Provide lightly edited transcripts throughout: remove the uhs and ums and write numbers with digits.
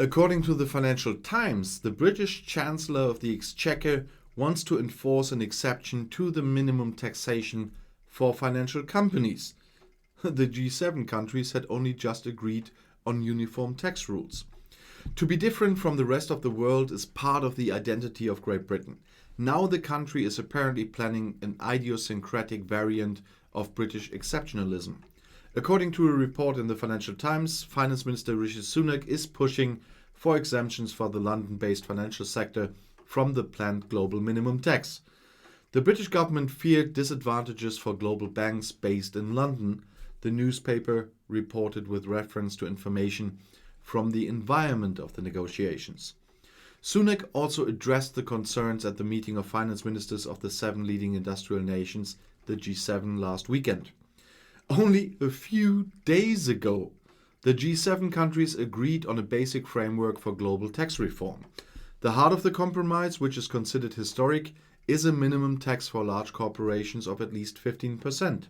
According to the Financial Times, the British Chancellor of the Exchequer wants to enforce an exception to the minimum taxation for financial companies. The G7 countries had only just agreed on uniform tax rules. To be different from the rest of the world is part of the identity of Great Britain. Now the country is apparently planning an idiosyncratic variant of British exceptionalism. According to a report in the Financial Times, Finance Minister Rishi Sunak is pushing for exemptions for the London-based financial sector from the planned global minimum tax. The British government feared disadvantages for global banks based in London, the newspaper reported with reference to information from the environment of the negotiations. Sunak also addressed the concerns at the meeting of finance ministers of the 7 leading industrial nations, the G7, last weekend. Only a few days ago, the G7 countries agreed on a basic framework for global tax reform. The heart of the compromise, which is considered historic, is a minimum tax for large corporations of at least 15%.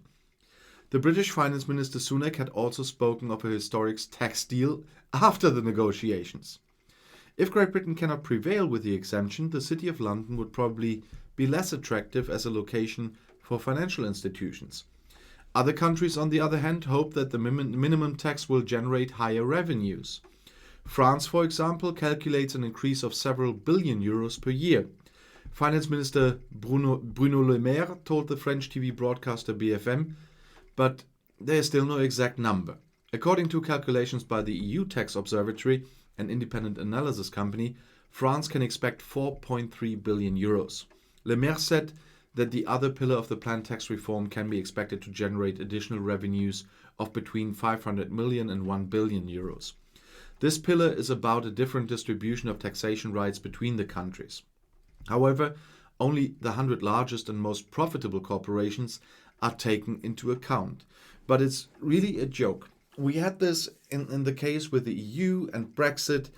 The British Finance Minister Sunak had also spoken of a historic tax deal after the negotiations. If Great Britain cannot prevail with the exemption, the City of London would probably be less attractive as a location for financial institutions. Other countries, on the other hand, hope that the minimum tax will generate higher revenues. France, for example, calculates an increase of several billion euros per year. Finance Minister Bruno Le Maire told the French TV broadcaster BFM, but there is still no exact number. According to calculations by the EU Tax Observatory, an independent analysis company, France can expect 4.3 billion euros. Le Maire said that the other pillar of the planned tax reform can be expected to generate additional revenues of between 500 million and 1 billion euros. This pillar is about a different distribution of taxation rights between the countries. However, only the 100 largest and most profitable corporations are taken into account. But it's really a joke. We had this in the case with the EU and Brexit,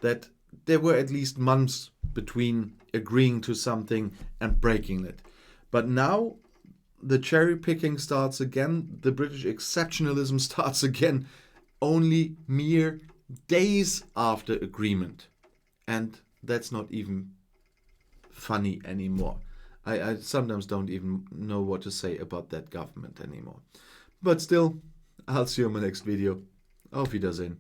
that there were at least months between agreeing to something and breaking it. But now the cherry picking starts again, the British exceptionalism starts again, only mere days after agreement. And that's not even funny anymore. I sometimes don't even know what to say about that government anymore. But still, I'll see you in my next video. Auf Wiedersehen.